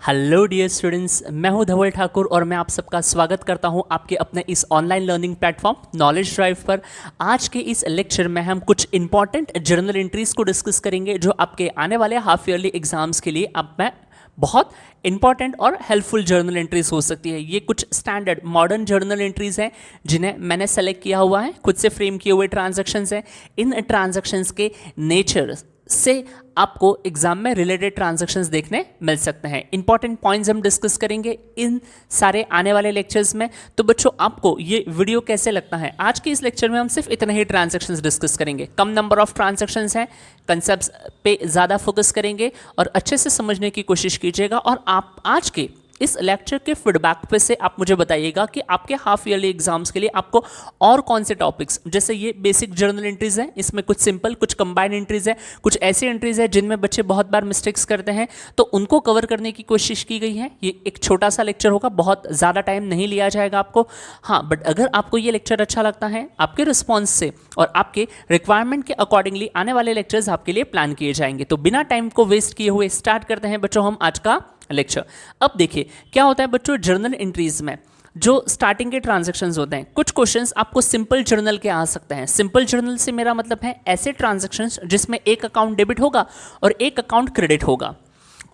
Hello dear students, मैं हूं धवल ठाकुर और मैं आप सबका स्वागत करता हूं आपके अपने इस online learning platform knowledge drive पर। आज के इस लेक्चर में हम कुछ इंपॉर्टेंट जर्नल एंट्रीज को डिस्कस करेंगे जो आपके आने वाले हाफ ईयरली एग्जाम्स के लिए आप में बहुत इंपॉर्टेंट और हेल्पफुल जर्नल एंट्रीज हो सकती है। ये कुछ स्टैंडर्ड मॉडर्न जर्नल एंट्रीज हैं जिन्हें मैंने सेलेक्ट किया हुआ है, खुद से फ्रेम किए हुए ट्रांजैक्शंस हैं। इन ट्रांजैक्शंस के नेचर से आपको एग्जाम में रिलेटेड ट्रांजैक्शंस देखने मिल सकते हैं। इंपॉर्टेंट पॉइंट्स हम डिस्कस करेंगे इन सारे आने वाले लेक्चर्स में। तो बच्चों, आपको ये वीडियो कैसे लगता है? आज के इस लेक्चर में हम सिर्फ इतने ही ट्रांजैक्शंस डिस्कस करेंगे, कम नंबर ऑफ ट्रांजैक्शंस हैं, कंसेप्ट्स पे ज़्यादा फोकस करेंगे और अच्छे से समझने की कोशिश कीजिएगा। और आप आज के इस लेक्चर के फीडबैक पे से आप मुझे बताइएगा कि आपके हाफ ईयरली एग्जाम्स के लिए आपको और कौन से टॉपिक्स, जैसे ये बेसिक जर्नल एंट्रीज हैं, इसमें कुछ सिंपल, कुछ कंबाइंड एंट्रीज हैं, कुछ ऐसी एंट्रीज हैं जिनमें बच्चे बहुत बार मिस्टेक्स करते हैं, तो उनको कवर करने की कोशिश की गई है। ये एक छोटा सा लेक्चर होगा, बहुत ज़्यादा टाइम नहीं लिया जाएगा आपको। हाँ, बट अगर आपको ये लेक्चर अच्छा लगता है, आपके रिस्पॉन्स से और आपके रिक्वायरमेंट के अकॉर्डिंगली आने वाले लेक्चर्स आपके लिए प्लान किए जाएंगे। तो बिना टाइम को वेस्ट किए हुए स्टार्ट करते हैं बच्चों हम आज का लेक्चर। अब देखिए क्या होता है बच्चों, जर्नल एंट्रीज में जो स्टार्टिंग के ट्रांजैक्शंस होते हैं, कुछ क्वेश्चंस आपको सिंपल जर्नल के आ सकते हैं। सिंपल जर्नल से मेरा मतलब है ऐसे ट्रांजैक्शंस जिसमें एक अकाउंट डेबिट होगा और एक अकाउंट क्रेडिट होगा।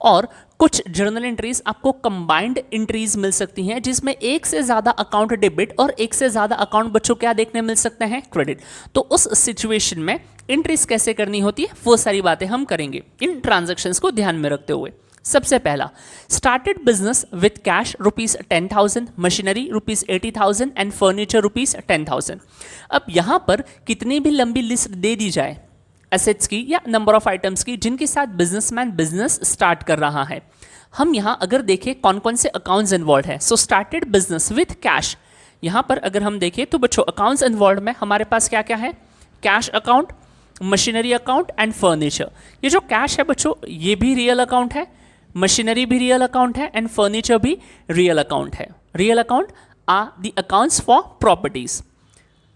और कुछ जर्नल एंट्रीज आपको कंबाइंड एंट्रीज मिल सकती हैं जिसमें एक से ज्यादा अकाउंट डेबिट और एक से ज्यादा अकाउंट बच्चों क्या देखने मिल सकते हैं, क्रेडिट। तो उस सिचुएशन में एंट्रीज कैसे करनी होती है वो सारी बातें हम करेंगे इन ट्रांजैक्शंस को ध्यान में रखते हुए। सबसे पहला, started business with cash ₹10,000, machinery ₹80,000 and furniture ₹10,000। अब यहां पर कितनी भी लंबी लिस्ट दे दी जाए एसेट्स की या नंबर ऑफ आइटम्स की जिनके साथ बिजनेसमैन बिजनेस स्टार्ट कर रहा है, हम यहां अगर देखें कौन कौन से अकाउंट्स इन्वॉल्व है। So started business with cash, यहां पर अगर हम देखें तो बच्चों अकाउंट्स इन्वॉल्व में हमारे पास क्या क्या है, cash account, machinery account and furniture. ये जो कैश है बच्चों ये भी रियल अकाउंट है, मशीनरी भी रियल अकाउंट है एंड फर्नीचर भी रियल अकाउंट है। Real account are the accounts for properties.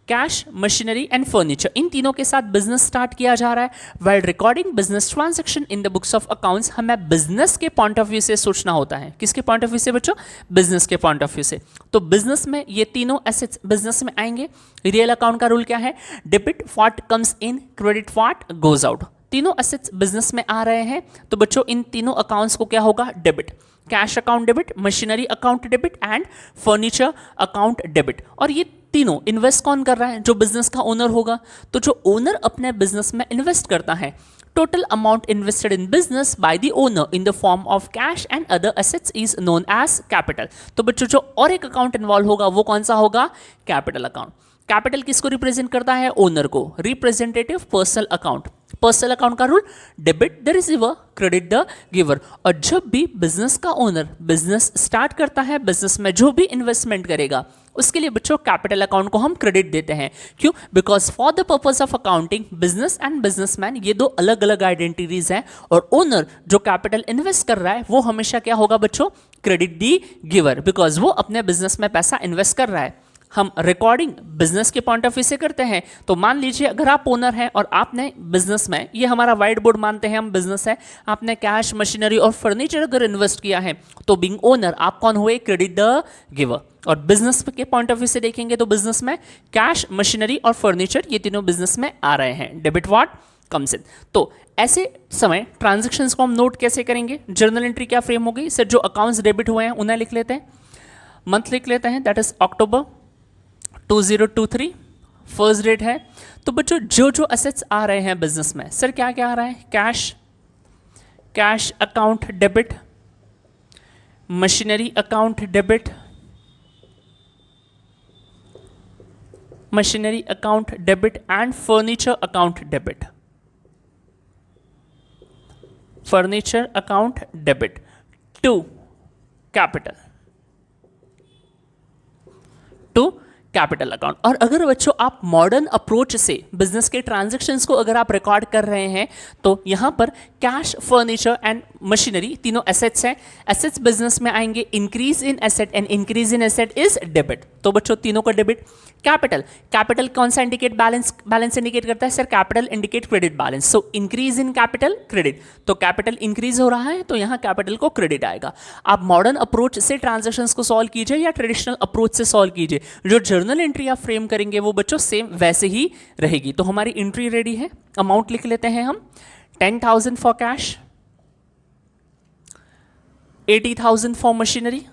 Cash, machinery and furniture, इन तीनों के साथ बिजनेस स्टार्ट किया जा रहा है। While recording business transaction in the books of accounts, हमें बिजनेस के पॉइंट ऑफ व्यू से सोचना होता है। किसके पॉइंट ऑफ व्यू से बच्चों? बिजनेस के पॉइंट ऑफ व्यू से। तो बिजनेस में ये तीनों एसेट्स बिजनेस में आएंगे। रियल अकाउंट का रूल क्या है? Debit what comes in, credit what goes out. तीनों एसेट्स बिजनेस में आ रहे हैं तो बच्चों इन तीनों अकाउंट्स को क्या होगा? Debit. Cash account debit, machinery account debit and furniture account debit. और ये तीनों इन्वेस्ट कौन कर रहा है? जो बिजनेस का ओनर होगा। तो जो ओनर अपने बिजनेस में इन्वेस्ट करता है, total amount invested in business by the owner in the form of cash and other assets is known as capital. तो बच्चों जो और एक अकाउंट इन्वॉल्व होगा वो कौन सा होगा? Capital account. कैपिटल किसको रिप्रेजेंट करता है? ओनर को। Representative personal account, personal account का rule debit the receiver, credit the giver. और जब भी बिजनेस का ओनर बिजनेस स्टार्ट करता है, बिजनेस में जो भी इन्वेस्टमेंट करेगा उसके लिए बच्चों कैपिटल अकाउंट को हम क्रेडिट देते हैं। क्यों? Because for the purpose of accounting business and businessman ये दो अलग अलग आइडेंटिटीज हैं और ओनर जो कैपिटल इन्वेस्ट कर रहा है वो हमेशा क्या होगा बच्चों? क्रेडिट दी गिवर, बिकॉज वो अपने बिजनेस में पैसा इन्वेस्ट कर रहा है। हम रिकॉर्डिंग बिजनेस के पॉइंट ऑफ व्यू से करते हैं। तो मान लीजिए अगर आप ओनर हैं और आपने बिजनेस में, ये हमारा व्हाइट बोर्ड मानते हैं हम बिजनेस है, आपने कैश, मशीनरी और फर्नीचर अगर इन्वेस्ट किया है तो बीइंग ओनर आप कौन हुए? Credit the giver. और बिजनेस के पॉइंट ऑफ व्यू से देखेंगे तो बिजनेस में कैश, मशीनरी और फर्नीचर ये तीनों बिजनेस में आ रहे हैं। डेबिट व्हाट कम्स इन। तो ऐसे समय ट्रांजेक्शन्स को हम नोट कैसे करेंगे? जर्नल एंट्री क्या फ्रेम हो गई सर? जो अकाउंट्स डेबिट हुए हैं उन्हें लिख लेते हैं, मंथ लिख लेते हैं, that is October 2023 first date है। तो बच्चों जो जो असेट्स आ रहे हैं बिजनेस में, सर क्या क्या आ रहा है? Cash, cash account debit, machinery account debit, machinery account debit and furniture account debit, furniture account debit to capital, to capital account. और अगर बच्चों आप मॉडर्न अप्रोच से बिजनेस के ट्रांजैक्शंस को अगर आप रिकॉर्ड कर रहे हैं तो यहाँ पर कैश, फर्नीचर एंड मशीनरी तीनों एसेट्स हैं। एसेट्स बिजनेस में आएंगे, increase in asset and increase in asset is debit, तो बच्चों तीनों का डेबिट। कैपिटल, कैपिटल कौन सा इंडिकेट, बैलेंस इंडिकेट करता है sir, capital indicate credit balance, so increase in capital credit, तो कैपिटल इंक्रीज हो रहा है तो यहाँ कैपिटल को क्रेडिट आएगा। आप मॉडर्न अप्रोच से ट्रांजैक्शंस को सॉल्व कीजिए या ट्रेडिशनल अप्रोच से सॉल्व कीजिए, जो जर्नल एंट्री आप फ्रेम करेंगे वो बच्चों सेम वैसे ही रहेगी। तो हमारी एंट्री रेडी है, अमाउंट लिख लेते हैं हम, 10,000 for cash, 80,000 for machinery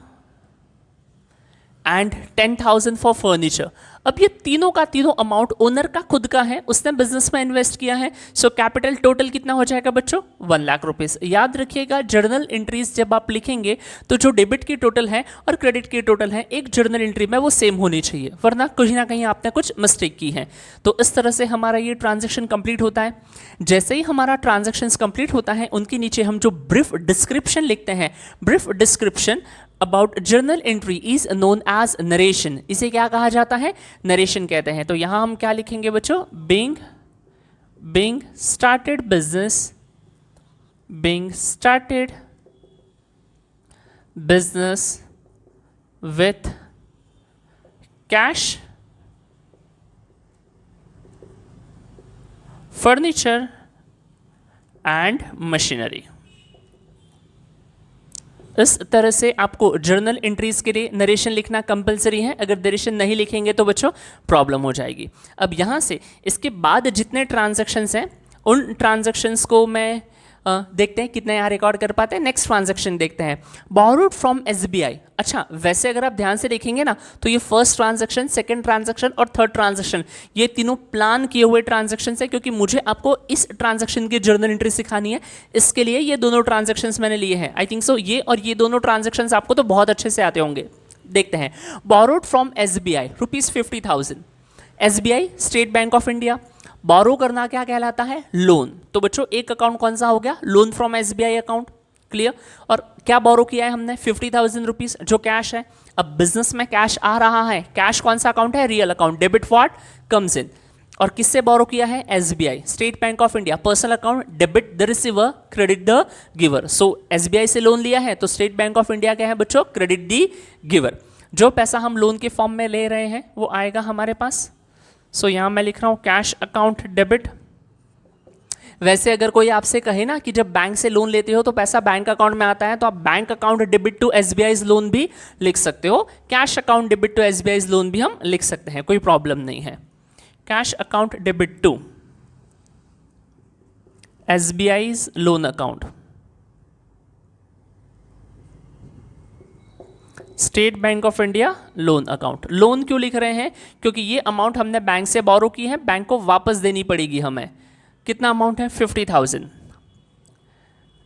and 10,000 for furniture. अब ये तीनों का तीनों अमाउंट ओनर का खुद का है, उसने बिजनेस में इन्वेस्ट किया है, सो कैपिटल टोटल कितना हो जाएगा बच्चों, 1 लाख रुपीस। याद रखिएगा जर्नल एंट्रीज जब आप लिखेंगे तो जो डेबिट की टोटल है और क्रेडिट की टोटल है एक जर्नल एंट्री में वो सेम होनी चाहिए, वरना कहीं ना कहीं आपने कुछ मिस्टेक की है। तो इस तरह से हमारा ये ट्रांजेक्शन कंप्लीट होता है। जैसे ही हमारा ट्रांजेक्शन कंप्लीट होता है उनके नीचे हम जो ब्रीफ डिस्क्रिप्शन लिखते हैं, brief description about journal entry is known as narration, इसे क्या कहा जाता है, नरेशन कहते हैं। तो यहां हम क्या लिखेंगे बच्चों, being started business with cash, furniture and machinery. इस तरह से आपको जर्नल एंट्रीज के लिए नरेशन लिखना कंपलसरी है, अगर नरेशन नहीं लिखेंगे तो बच्चों प्रॉब्लम हो जाएगी। अब यहाँ से इसके बाद जितने ट्रांजैक्शंस हैं उन ट्रांजैक्शंस को मैं देखते हैं कितने यहाँ रिकॉर्ड कर पाते हैं। नेक्स्ट ट्रांजैक्शन देखते हैं, बोरोड फ्रॉम एसबीआई। अच्छा, वैसे अगर आप ध्यान से देखेंगे ना तो ये फर्स्ट ट्रांजैक्शन, सेकंड ट्रांजैक्शन और थर्ड ट्रांजैक्शन ये तीनों प्लान किए हुए ट्रांजैक्शन है, क्योंकि मुझे आपको इस ट्रांजैक्शन की जर्नल एंट्री सिखानी है, इसके लिए ये दोनों ट्रांजैक्शंस मैंने लिए हैं। आई थिंक सो ये और ये दोनों ट्रांजैक्शंस आपको तो बहुत अच्छे से आते होंगे। देखते हैं, borrowed from SBI ₹50,000, SBI State Bank of India. Borrow करना क्या कहलाता है, लोन। तो बच्चों एक अकाउंट कौन सा हो गया, loan from SBI account, clear. और क्या बोरो किया है हमने, 50,000 रुपीज जो कैश है। अब बिजनेस में कैश आ रहा है, कैश कौन सा अकाउंट है, real account, debit what comes इन। और किससे बोरो किया है, SBI State Bank of India, personal account, debit the receiver, credit the giver. So SBI से लोन लिया है तो स्टेट बैंक ऑफ इंडिया क्या है बच्चों, क्रेडिट दी गिवर। जो पैसा हम लोन के फॉर्म में ले रहे हैं वो आएगा हमारे पास। सो यहाँ मैं लिख रहा हूँ कैश अकाउंट डेबिट। वैसे अगर कोई आपसे कहे ना कि जब बैंक से लोन लेते हो तो पैसा बैंक अकाउंट में आता है, तो आप bank account debit to SBI loan भी लिख सकते हो, cash account debit to SBI loan भी हम लिख सकते हैं, कोई प्रॉब्लम नहीं है। Cash account debit to SBI loan account, State Bank of India loan account. Loan क्यों लिख रहे हैं, क्योंकि ये अमाउंट हमने बैंक से बोरो की है, बैंक को वापस देनी पड़ेगी हमें। कितना अमाउंट है, 50,000।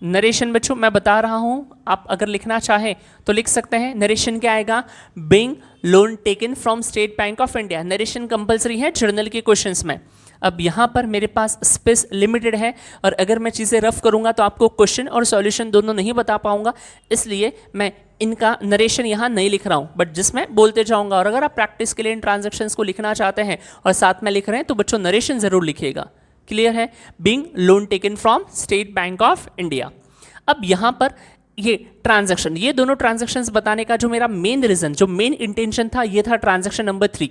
नरेशन बच्चों मैं बता रहा हूं, आप अगर लिखना चाहें तो लिख सकते हैं। नरेशन क्या आएगा, being loan taken from state Bank of India. Narration compulsory है जर्नल के क्वेश्चंस में। अब यहाँ पर मेरे पास स्पेस लिमिटेड है और अगर मैं चीज़ें रफ करूँगा तो आपको क्वेश्चन और सॉल्यूशन दोनों नहीं बता पाऊंगा, इसलिए मैं इनका नरेशन यहाँ नहीं लिख रहा हूँ, बट जिसमें बोलते जाऊँगा। और अगर आप प्रैक्टिस के लिए इन ट्रांजैक्शंस को लिखना चाहते हैं और साथ में लिख रहे हैं तो बच्चों नरेशन ज़रूर लिखिएगा, क्लियर है। Being loan taken from state Bank of India. अब यहाँ पर ये ट्रांजैक्शन, ये दोनों ट्रांजैक्शंस बताने का जो मेरा मेन रीज़न, जो मेन इंटेंशन था, ये था ट्रांजैक्शन नंबर 3।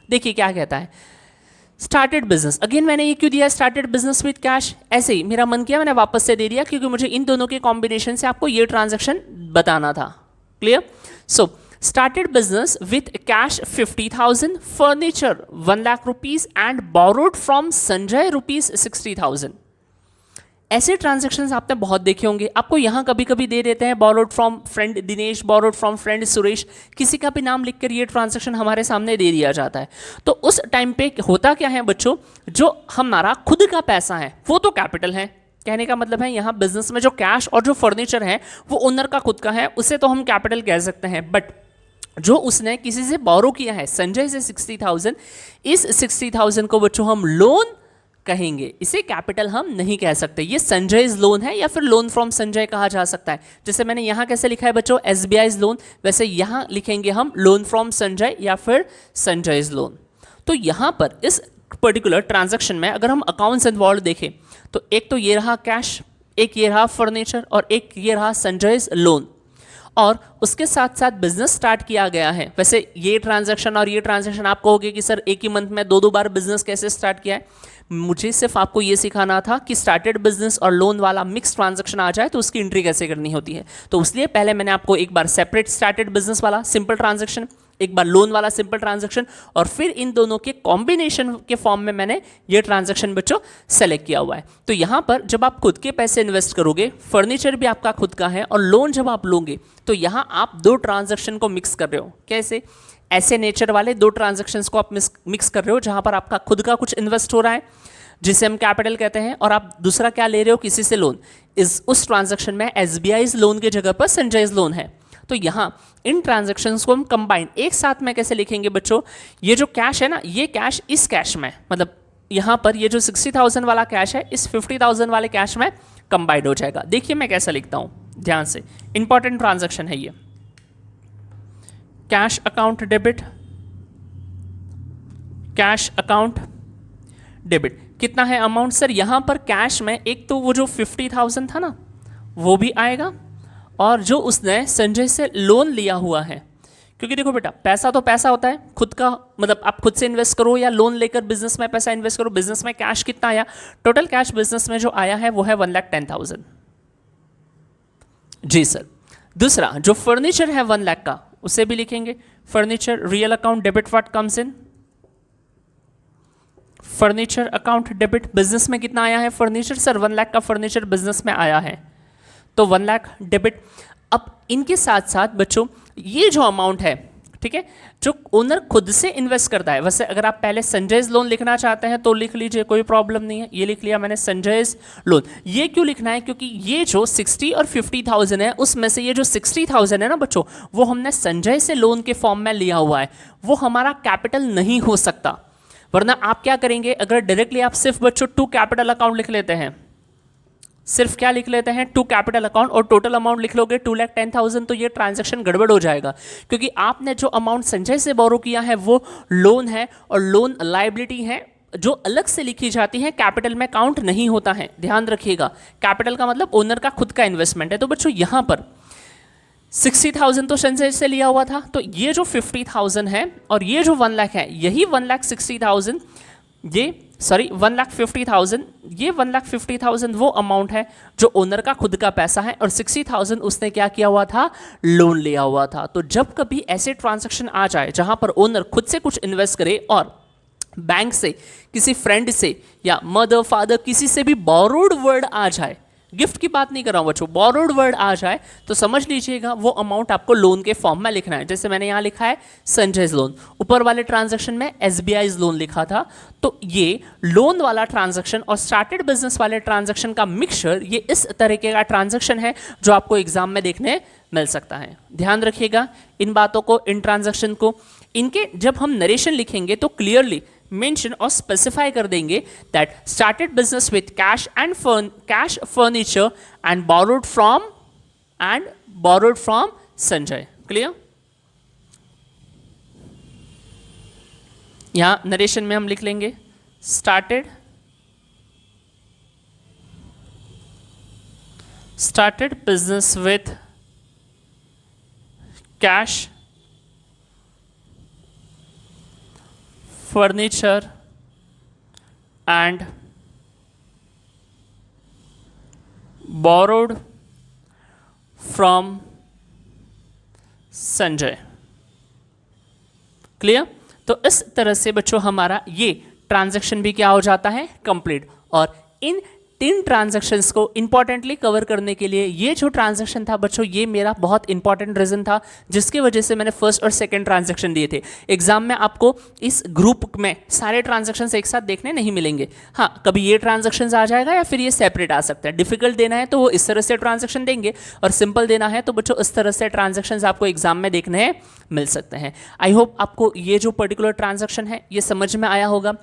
देखिए क्या कहता है, स्टार्टेड बिजनेस। अगेन मैंने ये क्यों दिया स्टार्टेड बिजनेस विद कैश, ऐसे ही मेरा मन किया मैंने वापस से दे दिया, क्योंकि मुझे इन दोनों के कॉम्बिनेशन से आपको ये ट्रांजैक्शन बताना था, clear. So started business with cash 50,000, furniture 1 lakh rupees and borrowed from Sanjay ₹60,000। ऐसे ट्रांजैक्शंस आपने बहुत देखे होंगे, आपको यहाँ कभी कभी दे देते हैं borrowed from friend Dinesh, borrowed from friend Suresh, किसी का भी नाम लिखकर ये ट्रांजैक्शन हमारे सामने दे दिया जाता है। तो उस टाइम पे होता क्या है बच्चों, जो हमारा खुद का पैसा है वो तो कैपिटल है, कहने का मतलब है यहाँ बिजनेस में जो कैश और जो फर्नीचर है वो ओनर का खुद का है, उसे तो हम कैपिटल कह सकते हैं। बट जो उसने किसी से बोरो किया है, संजय से 60,000, इस 60,000 को बच्चों हम लोन कहेंगे, इसे कैपिटल हम नहीं कह सकते। ये संजय's लोन है या फिर लोन फ्रॉम संजय कहा जा सकता है। जैसे मैंने यहाँ कैसे लिखा है बच्चों, SBI's लोन, वैसे यहाँ लिखेंगे हम लोन फ्रॉम संजय या फिर संजय's लोन। तो यहाँ पर इस पर्टिकुलर ट्रांजैक्शन में अगर हम अकाउंट्स इन्वॉल्व देखें तो एक तो ये रहा कैश, एक ये रहा फर्नीचर और एक ये रहा संजय's लोन, और उसके साथ साथ बिजनेस स्टार्ट किया गया है। वैसे ये ट्रांजैक्शन और ये ट्रांजैक्शन आप कहोगे कि सर एक ही मंथ में दो बार बिजनेस कैसे स्टार्ट किया है। मुझे सिर्फ आपको ये सिखाना था कि स्टार्टेड बिजनेस और लोन वाला मिक्स ट्रांजैक्शन आ जाए तो उसकी एंट्री कैसे करनी होती है। तो इसलिए पहले मैंने आपको एक बार सेपरेट स्टार्टेड बिजनेस वाला सिंपल ट्रांजैक्शन, एक बार लोन वाला सिंपल ट्रांजैक्शन, और फिर इन दोनों के कॉम्बिनेशन के फॉर्म में मैंने ये ट्रांजैक्शन बच्चों सेलेक्ट किया हुआ है। तो यहाँ पर जब आप खुद के पैसे इन्वेस्ट करोगे, फर्नीचर भी आपका खुद का है, और लोन जब आप लोगे तो यहाँ आप दो ट्रांजैक्शन को मिक्स कर रहे हो। कैसे? ऐसे नेचर वाले दो ट्रांजैक्शंस को आप मिक्स कर रहे हो जहाँ पर आपका खुद का कुछ इन्वेस्ट हो रहा है जिसे हम कैपिटल कहते हैं, और आप दूसरा क्या ले रहे हो, किसी से लोन। उस ट्रांजैक्शन में SBI's लोन की जगह पर संजय's लोन है। तो यहाँ इन ट्रांजैक्शंस को हम कंबाइन एक साथ में कैसे लिखेंगे बच्चों, ये जो कैश है ना, ये कैश इस कैश में, मतलब यहाँ पर ये जो 60,000 वाला कैश है इस 50,000 वाले कैश में कंबाइंड हो जाएगा। देखिए मैं कैसा लिखता हूँ, ध्यान से, इंपॉर्टेंट ट्रांजैक्शन है ये। Cash account debit, cash account debit. कितना है अमाउंट सर? यहाँ पर कैश में एक तो वो जो 50,000 था ना वो भी आएगा, और जो उसने संजय से लोन लिया हुआ है, क्योंकि देखो बेटा पैसा तो पैसा होता है खुद का, मतलब आप खुद से इन्वेस्ट करो या लोन लेकर बिजनेस में पैसा इन्वेस्ट करो। बिजनेस में कैश कितना आया? टोटल कैश बिजनेस में जो आया है वो है 1,10,000। जी सर। दूसरा जो फर्नीचर है 1 लाख का, उसे भी लिखेंगे furniture real account debit what comes in furniture account debit. Business में कितना आया है फर्नीचर? सर 1 लाख का फर्नीचर बिजनेस में आया है तो 1 लाख डेबिट। अब इनके साथ साथ बच्चों ये जो अमाउंट है, ठीक है, जो ओनर खुद से इन्वेस्ट करता है, वैसे अगर आप पहले संजय's लोन लिखना चाहते हैं तो लिख लीजिए, कोई प्रॉब्लम नहीं है। ये लिख लिया मैंने संजय's लोन। ये क्यों लिखना है? क्योंकि ये जो 60 और 50,000 है उसमें से ये जो 60,000 है ना बच्चों, वो हमने संजय से लोन के फॉर्म में लिया हुआ है, वो हमारा कैपिटल नहीं हो सकता। वरना आप क्या करेंगे, अगर डायरेक्टली आप सिर्फ बच्चों टू कैपिटल अकाउंट लिख लेते हैं, सिर्फ क्या लिख लेते हैं, टू कैपिटल अकाउंट, और टोटल अमाउंट लिख लोगे 2,10,000, तो ये ट्रांजैक्शन गड़बड़ हो जाएगा। क्योंकि आपने जो अमाउंट संजय से बोरो किया है वो लोन है, और लोन लायबिलिटी है जो अलग से लिखी जाती है, कैपिटल में काउंट नहीं होता है। ध्यान रखिएगा, कैपिटल का मतलब ओनर का खुद का इन्वेस्टमेंट है। तो बच्चों यहाँ पर 60,000 तो संजय से लिया हुआ था, तो ये जो 50,000 है और ये जो 1 लाख है, यही 1,60,000, ये सॉरी 1,50,000, ये 1,50,000 वो अमाउंट है जो ओनर का खुद का पैसा है, और 60,000 उसने क्या किया हुआ था, लोन लिया हुआ था। तो जब कभी ऐसे ट्रांजैक्शन आ जाए जहां पर ओनर खुद से कुछ इन्वेस्ट करे और बैंक से, किसी फ्रेंड से या मदर फादर किसी से भी बोरोड वर्ड आ जाए, गिफ्ट की बात नहीं कर रहा हूं बच्चों, बोरोड वर्ड आ जाए, तो समझ लीजिएगा वो अमाउंट आपको लोन के फॉर्म में लिखना है। जैसे मैंने यहां लिखा है संजय's लोन, ऊपर वाले ट्रांजैक्शन में SBI's लोन लिखा था, तो ये लोन वाला ट्रांजैक्शन और स्टार्टेड बिजनेस वाले ट्रांजैक्शन का मिक्सचर, ये इस तरीके का ट्रांजैक्शन है जो आपको एग्जाम में देखने मिल सकता है। ध्यान रखिएगा इन बातों को, इन ट्रांजैक्शन को। इनके जब हम नरेशन लिखेंगे तो क्लियरली मेंशन और स्पेसिफाई कर देंगे that started business with cash furniture and borrowed from Sanjay. Clear? यहां नरेशन में हम लिख लेंगे started business with cash furniture and borrowed from Sanjay. Clear? तो इस तरह से बच्चों हमारा ये ट्रांजैक्शन भी क्या हो जाता है, कंप्लीट। और इन 3 ट्रांजैक्शंस को इंपॉर्टेंटली कवर करने के लिए ये जो ट्रांजैक्शन था बच्चों, ये मेरा बहुत इंपॉर्टेंट रीजन था जिसकी वजह से मैंने फर्स्ट और सेकंड ट्रांजैक्शन दिए थे। एग्जाम में आपको इस ग्रुप में सारे ट्रांजैक्शंस एक साथ देखने नहीं मिलेंगे। हाँ, कभी ये ट्रांजैक्शंस आ जाएगा या फिर ये सेपरेट आ सकता है। डिफिकल्ट देना है तो वो इस तरह से ट्रांजैक्शन देंगे और सिंपल देना है तो बच्चों इस तरह से ट्रांजैक्शंस आपको एग्जाम में देखने मिल सकते हैं। आई होप आपको ये जो पर्टिकुलर ट्रांजैक्शन है ये समझ में आया होगा।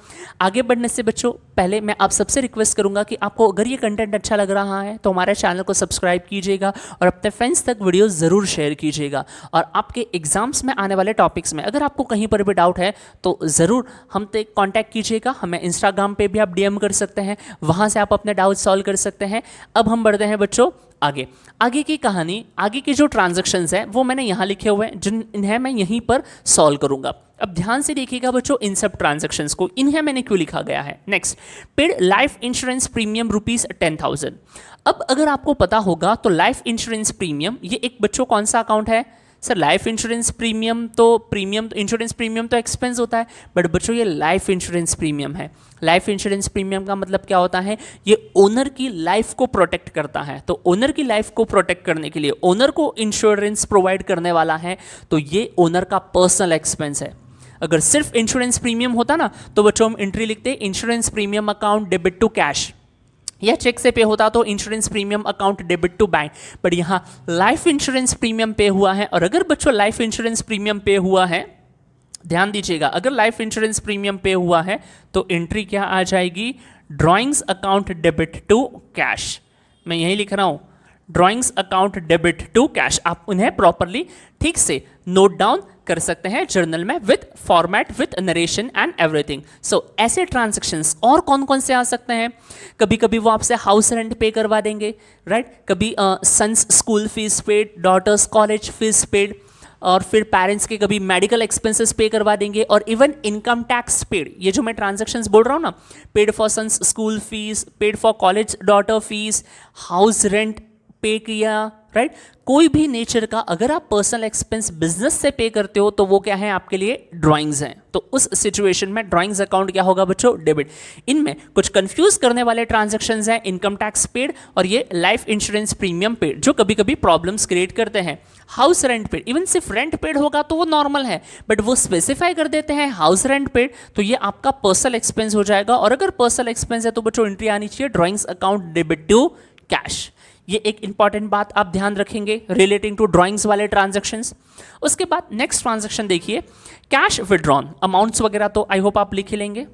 आगे बढ़ने से बच्चों पहले मैं आप सबसे रिक्वेस्ट करूंगा कि आपको अगर ये कंटेंट अच्छा लग रहा है तो हमारे चैनल को सब्सक्राइब कीजिएगा और अपने फ्रेंड्स तक वीडियो ज़रूर शेयर कीजिएगा। और आपके एग्जाम्स में आने वाले टॉपिक्स में अगर आपको कहीं पर भी डाउट है तो ज़रूर हमसे कॉन्टैक्ट कीजिएगा। हमें इंस्टाग्राम पे भी आप डीएम कर सकते हैं, वहाँ से आप अपने डाउट सॉल्व कर सकते हैं। अब हम बढ़ते हैं बच्चों आगे की कहानी, आगे की जो ट्रांजैक्शंस हैं वो मैंने यहाँ लिखे हुए हैं, इन्हें मैं यहीं पर सॉल्व करूँगा। अब ध्यान से देखिएगा बच्चों इन सब ट्रांजैक्शंस को, इन्हें मैंने क्यों लिखा गया है। Next, paid life insurance premium ₹10,000। अब अगर आपको पता होगा तो लाइफ इंश्योरेंस प्रीमियम ये एक बच्चों कौन सा अकाउंट है। सर लाइफ इंश्योरेंस प्रीमियम तो इंश्योरेंस प्रीमियम तो एक्सपेंस होता है, बट बच्चों ये लाइफ इंश्योरेंस प्रीमियम है। लाइफ इंश्योरेंस प्रीमियम का मतलब क्या होता है, ये ओनर की लाइफ को प्रोटेक्ट करता है। तो ओनर की लाइफ को प्रोटेक्ट करने के लिए ओनर को इंश्योरेंस प्रोवाइड करने वाला है, तो ये ओनर का पर्सनल एक्सपेंस है। अगर सिर्फ इंश्योरेंस प्रीमियम होता ना तो बच्चों हम एंट्री लिखते insurance premium account debit to cash, या चेक से पे होता तो insurance premium account debit to bank. But यहाँ लाइफ इंश्योरेंस प्रीमियम पे हुआ है, और अगर बच्चों लाइफ इंश्योरेंस प्रीमियम पे हुआ है, ध्यान दीजिएगा, अगर लाइफ इंश्योरेंस प्रीमियम पे हुआ है तो एंट्री क्या आ जाएगी, drawings account debit to cash. मैं यही लिख रहा हूँ, drawings account debit to cash. आप उन्हें प्रॉपरली ठीक से नोट डाउन कर सकते हैं जर्नल में with format, with narration and everything. So ऐसे ट्रांजैक्शंस और कौन कौन से आ सकते हैं। कभी कभी वो आपसे हाउस रेंट पे करवा देंगे, राइट। कभी sons school fees paid, daughters college fees paid, और फिर पेरेंट्स के कभी मेडिकल एक्सपेंसेस पे करवा देंगे, और इवन इनकम टैक्स पेड। ये जो मैं ट्रांजैक्शंस बोल रहा हूँ ना, paid for sons school fees, paid for college daughter fees, house rent pay किया, राइट। कोई भी नेचर का अगर आप पर्सनल एक्सपेंस बिजनेस से पे करते हो तो वो क्या है, आपके लिए ड्राइंग्स हैं। तो उस सिचुएशन में ड्राइंग्स अकाउंट क्या होगा बच्चों, डेबिट। इनमें कुछ कंफ्यूज करने वाले ट्रांजैक्शंस हैं, इनकम टैक्स पेड और ये लाइफ इंश्योरेंस प्रीमियम पेड, जो कभी कभी प्रॉब्लम्स क्रिएट करते हैं। हाउस रेंट पेड, इवन सिर्फ रेंट पेड होगा तो वो नॉर्मल है, बट वो स्पेसिफाई कर देते हैं हाउस रेंट पेड, तो ये आपका पर्सनल एक्सपेंस हो जाएगा। और अगर पर्सनल एक्सपेंस है तो बच्चों एंट्री आनी चाहिए drawings account debit to cash. ये एक इंपॉर्टेंट बात आप ध्यान रखेंगे रिलेटिंग टू ड्राइंग्स वाले ट्रांजैक्शंस। उसके बाद नेक्स्ट ट्रांजैक्शन देखिए, कैश विड्रॉन। अमाउंट्स वगैरह तो आई होप आप लिख ही लेंगे।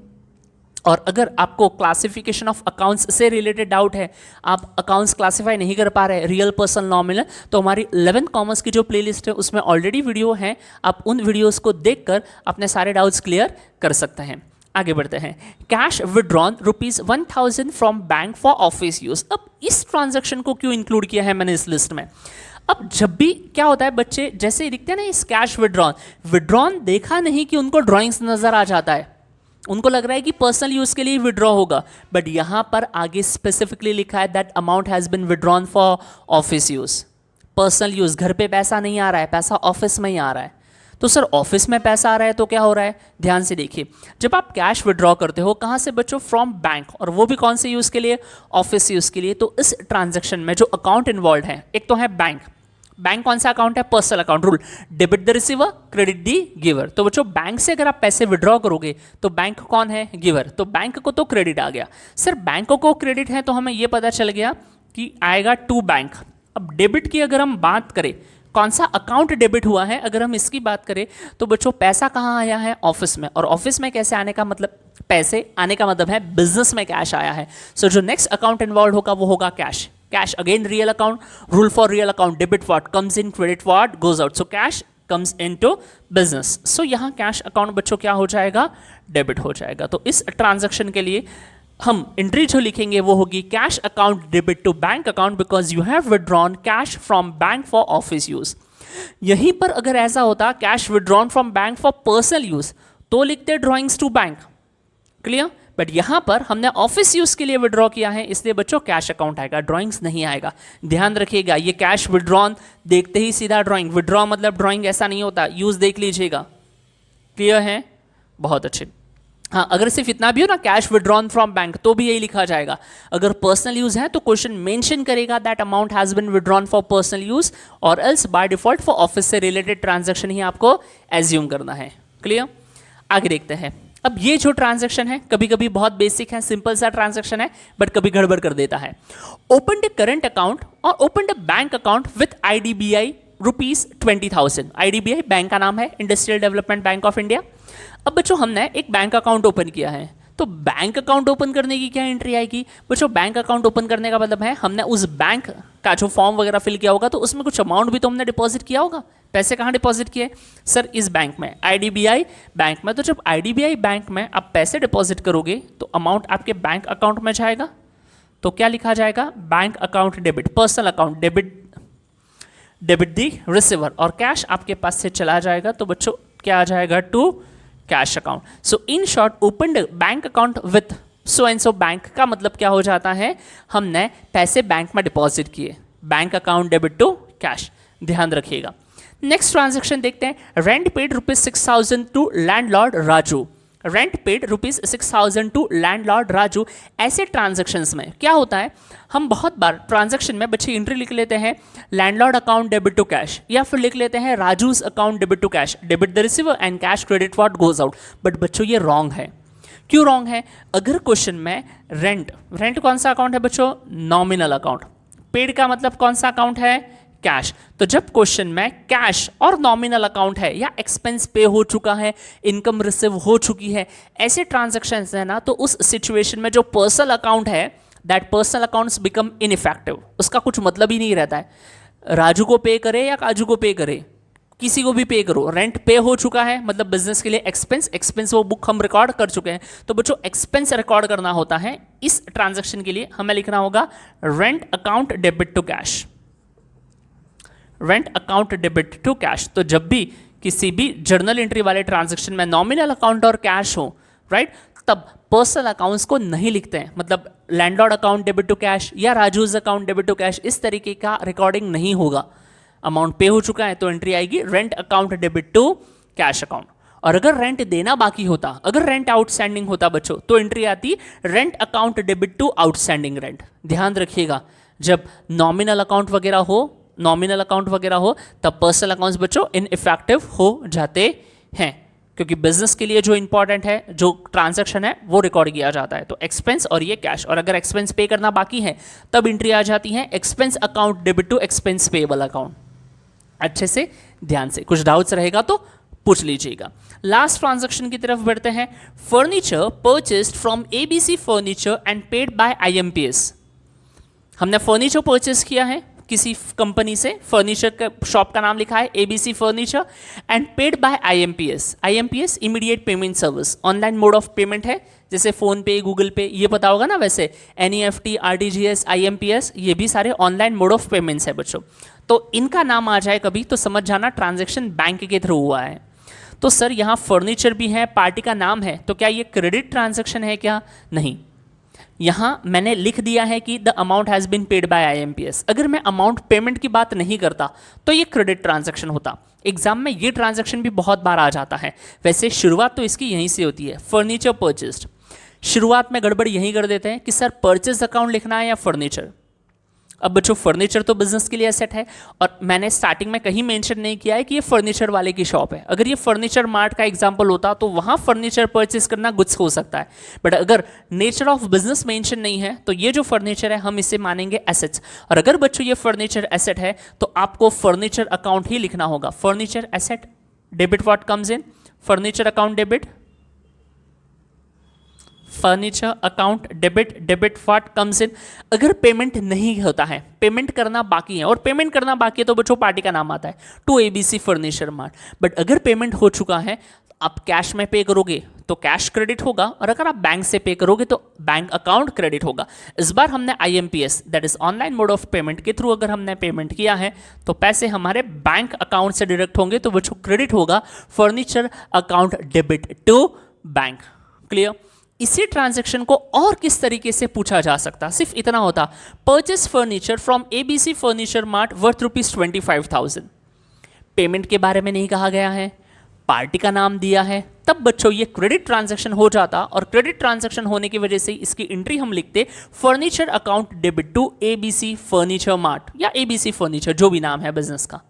और अगर आपको क्लासिफिकेशन ऑफ अकाउंट्स से रिलेटेड डाउट है, आप अकाउंट्स क्लासिफाई नहीं कर पा रहे, रियल पर्सन नॉमिनल, तो हमारी 11th कॉमर्स की जो प्लेलिस्ट है उसमें ऑलरेडी वीडियो है, आप उन वीडियोस को देखकर अपने सारे डाउट्स क्लियर कर सकते हैं। आगे बढ़ते हैं, cash withdrawn ₹1000 from bank for office use. अब इस ट्रांजैक्शन को क्यों इंक्लूड किया है मैंने इस लिस्ट में। अब जब भी क्या होता है, बच्चे जैसे ही लिखते हैं ना इस कैश विड्रॉन देखा नहीं कि उनको ड्राइंग्स नजर आ जाता है, उनको लग रहा है कि पर्सनल यूज के लिए विड्रॉ होगा, बट यहां पर आगे स्पेसिफिकली लिखा है that amount has been withdrawn for office use. Personal use, घर पे पैसा नहीं आ रहा है, पैसा ऑफिस में ही आ रहा है। तो सर ऑफिस में पैसा आ रहा है तो क्या हो रहा है, ध्यान से देखिए। जब आप कैश विड्रॉ करते हो कहां से बच्चों, फ्रॉम बैंक, और वो भी कौन से यूज के लिए, ऑफिस यूज के लिए। तो इस ट्रांजैक्शन में जो अकाउंट इन्वॉल्व है, एक तो है बैंक। बैंक कौन सा अकाउंट है, personal account. Rule, debit the receiver, credit the giver. तो बच्चों बैंक से अगर आप पैसे विड्रॉ करोगे तो बैंक कौन है, गिवर, तो बैंक को तो क्रेडिट आ गया। सर बैंक को क्रेडिट है तो हमें यह पता चल गया कि आएगा टू बैंक। अब डेबिट की अगर हम बात करें, कौन सा अकाउंट डेबिट हुआ है, अगर हम इसकी बात करें तो बच्चों पैसा कहाँ आया है, ऑफिस में। और ऑफिस में कैसे आने का मतलब, पैसे आने का मतलब है बिजनेस में कैश आया है। सो जो नेक्स्ट अकाउंट इन्वॉल्व होगा वो होगा cash. Cash again real account, rule for real account, debit what comes in, credit what goes out. So cash comes into business. So यहाँ कैश अकाउंट बच्चों क्या हो जाएगा, डेबिट हो जाएगा। तो इस ट्रांजैक्शन के लिए हम एंट्री जो लिखेंगे वो होगी cash account debit to bank account because you have withdrawn cash from bank for office use. यहीं पर अगर ऐसा होता cash withdrawn from bank for personal use तो लिखते drawings to bank, clear. But यहां पर हमने ऑफिस यूज के लिए विड्रॉ किया है, इसलिए बच्चों कैश अकाउंट आएगा, ड्रॉइंग्स नहीं आएगा। ध्यान रखिएगा, ये कैश विड्रॉन देखते ही सीधा ड्रॉइंग, विड्रॉ मतलब ड्रॉइंग ऐसा नहीं होता, यूज देख लीजिएगा, क्लियर है, बहुत अच्छे। हाँ, अगर सिर्फ इतना भी हो ना, कैश विड्रॉन फ्रॉम बैंक, तो भी यही लिखा जाएगा। अगर पर्सनल यूज है तो क्वेश्चन मेंशन करेगा that amount has been withdrawn for personal use, और else by default for office से रिलेटेड ट्रांजैक्शन ही आपको एज्यूम करना है। क्लियर? आगे देखते हैं। अब ये जो ट्रांजैक्शन है कभी कभी बहुत बेसिक है, सिंपल सा ट्रांजैक्शन है, बट कभी गड़बड़ कर देता है। ओपन द करंट अकाउंट और open the bank account with IDBI ₹20,000। IDBI bank का नाम है, industrial development bank of India. अब बच्चों हमने एक बैंक अकाउंट ओपन किया है, तो बैंक अकाउंट ओपन करने की क्या एंट्री आएगी? बच्चों बैंक अकाउंट ओपन करने का मतलब है हमने उस बैंक का जो फॉर्म वगैरह फिल किया होगा, तो उसमें कुछ अमाउंट भी तो हमने डिपॉजिट किया होगा। पैसे कहाँ डिपॉजिट किए? सर इस बैंक में, IDBI बैंक में। तो जब IDBI बैंक में आप पैसे डिपॉजिट करोगे तो अमाउंट आपके बैंक अकाउंट में जाएगा। तो क्या लिखा जाएगा? Bank account debit, personal account debit the receiver, और कैश आपके पास से चला जाएगा। तो बच्चों क्या आ जाएगा? To cash account. So in short open bank account with so and so bank का मतलब क्या हो जाता है? हमने पैसे बैंक में डिपॉजिट किए, bank account debit to cash. ध्यान रखिएगा। नेक्स्ट ट्रांजैक्शन देखते हैं। Rent paid ₹6,000 to landlord Raju. Rent paid ₹6,000 to landlord Raju. ऐसे ट्रांजैक्शंस में क्या होता है, हम बहुत बार ट्रांजैक्शन में बच्चे एंट्री लिख लेते हैं landlord account debit to cash, या फिर लिख लेते हैं Raju's account debit to cash, debit the receiver and cash credit what goes out. But बच्चों ये रॉन्ग है। क्यों रॉन्ग है? अगर क्वेश्चन में रेंट कौन सा अकाउंट है बच्चों? Nominal account. पेड का मतलब कौन सा अकाउंट है? कैश। तो जब क्वेश्चन में कैश और नॉमिनल अकाउंट है, या एक्सपेंस पे हो चुका है, इनकम रिसीव हो चुकी है, ऐसे ट्रांजैक्शंस है ना, तो उस सिचुएशन में जो पर्सनल अकाउंट है, that personal accounts become ineffective. उसका कुछ मतलब ही नहीं रहता है। राजू को पे करे या काजू को पे करे, किसी को भी पे करो, रेंट पे हो चुका है मतलब बिजनेस के लिए एक्सपेंस वो बुक हम रिकॉर्ड कर चुके हैं। तो बच्चों एक्सपेंस रिकॉर्ड करना होता है, इस ट्रांजैक्शन के लिए हमें लिखना होगा rent account debit to cash. Rent account debit to cash. तो जब भी किसी भी जर्नल एंट्री वाले ट्रांजैक्शन में नॉमिनल अकाउंट और कैश हो, राइट, तब पर्सनल अकाउंट्स को नहीं लिखते हैं। मतलब landlord account debit to cash या Raju's account debit to cash, इस तरीके का रिकॉर्डिंग नहीं होगा। अमाउंट पे हो चुका है तो एंट्री आएगी rent account debit to cash account. और अगर रेंट देना बाकी होता, अगर रेंट आउटस्टैंडिंग होता बच्चों, तो एंट्री आती rent account debit to outstanding rent. ध्यान रखिएगा, जब नॉमिनल अकाउंट वगैरह हो तब पर्सनल अकाउंट्स बच्चों इनइफेक्टिव हो जाते हैं, क्योंकि बिजनेस के लिए जो इंपॉर्टेंट है, जो ट्रांजैक्शन है, वो रिकॉर्ड किया जाता है। तो एक्सपेंस और ये कैश, और अगर एक्सपेंस पे करना बाकी है तब एंट्री आ जाती है expense account debit to expense payable account. अच्छे से ध्यान से, कुछ डाउट्स रहेगा तो पूछ लीजिएगा। लास्ट ट्रांजैक्शन की तरफ बढ़ते हैं। Furniture purchased from ABC furniture and paid by IMPS। हमने फर्नीचर परचेस किया है किसी कंपनी से, फर्नीचर का शॉप का नाम लिखा है ABC furniture, and paid by IMPS immediate payment service. Online mode of payment है, जैसे फोन पे, गूगल पे, ये पता होगा ना। वैसे NEFT, RTGS, IMPS, ये भी सारे ऑनलाइन मोड ऑफ पेमेंट्स है बच्चों। तो इनका नाम आ जाए कभी तो समझ जाना ट्रांजैक्शन बैंक के थ्रू हुआ है। तो सर यहाँ फर्नीचर भी है, पार्टी का नाम है, तो क्या ये क्रेडिट ट्रांजैक्शन है क्या? नहीं, यहाँ मैंने लिख दिया है कि the amount has been paid by IMPS। अगर मैं अमाउंट पेमेंट की बात नहीं करता तो ये क्रेडिट ट्रांजैक्शन होता। एग्जाम में ये ट्रांजैक्शन भी बहुत बार आ जाता है। वैसे शुरुआत तो इसकी यहीं से होती है, फर्नीचर परचेस्ड। शुरुआत में गड़बड़ यहीं कर देते हैं कि सर परचेज अकाउंट लिखना है या फर्नीचर। अब बच्चों फर्नीचर तो बिजनेस के लिए एसेट है, और मैंने स्टार्टिंग में कहीं मेंशन नहीं किया है कि ये फर्नीचर वाले की शॉप है। अगर ये फर्नीचर मार्ट का एग्जांपल होता तो वहाँ फर्नीचर परचेस करना गुड्स हो सकता है, बट अगर नेचर ऑफ बिजनेस मेंशन नहीं है तो ये जो फर्नीचर है हम इसे मानेंगे एसेट्स। और अगर बच्चों ये फर्नीचर एसेट है तो आपको फर्नीचर अकाउंट ही लिखना होगा। Furniture asset debit what comes in, furniture account debit, furniture account debit what comes इन। अगर पेमेंट नहीं होता है, पेमेंट करना बाकी है, और पेमेंट करना बाकी है तो बच्चों पार्टी का नाम आता है to ABC furniture mart. But अगर पेमेंट हो चुका है, आप कैश में पे करोगे तो कैश क्रेडिट होगा, और अगर आप बैंक से पे करोगे तो बैंक अकाउंट क्रेडिट होगा। इस बार हमने IMPS that is online mode of payment के थ्रू अगर हमने पेमेंट किया है तो पैसे हमारे बैंक अकाउंट से डायरेक्ट होंगे, तो बच्चों क्रेडिट होगा furniture account debit to bank. Clear? इसी ट्रांजैक्शन को और किस तरीके से पूछा जा सकता, सिर्फ इतना होता, purchase furniture from ABC furniture mart worth ₹25,000। Payment के बारे में नहीं कहा गया है, पार्टी का नाम दिया है, तब बच्चों ये क्रेडिट ट्रांजैक्शन हो जाता, और क्रेडिट ट्रांजैक्शन होने की वजह से इसकी एंट्री हम लिखते furniture account debit to ABC furniture mart या एबीसी फर्नीचर, जो भी नाम है बिजनेस का।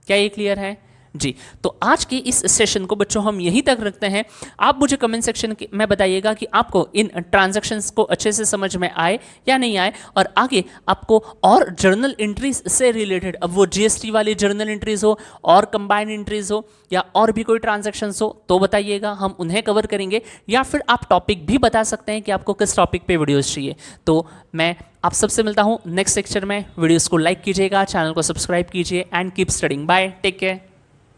क्या ये क्लियर है जी? तो आज के इस सेशन को बच्चों हम यहीं तक रखते हैं। आप मुझे कमेंट सेक्शन में बताइएगा कि आपको इन ट्रांजैक्शंस को अच्छे से समझ में आए या नहीं आए, और आगे आपको और जर्नल एंट्रीज से रिलेटेड, अब वो जीएसटी वाली जर्नल एंट्रीज हो और कंबाइंड एंट्रीज हो या और भी कोई ट्रांजैक्शंस हो तो बताइएगा, हम उन्हें कवर करेंगे। या फिर आप टॉपिक भी बता सकते हैं कि आपको किस टॉपिक पे वीडियोस चाहिए। तो मैं आप सबसे मिलता हूँ नेक्स्ट लेक्चर में। वीडियोस को लाइक कीजिएगा, चैनल को सब्सक्राइब कीजिए and keep studying. Bye, take care.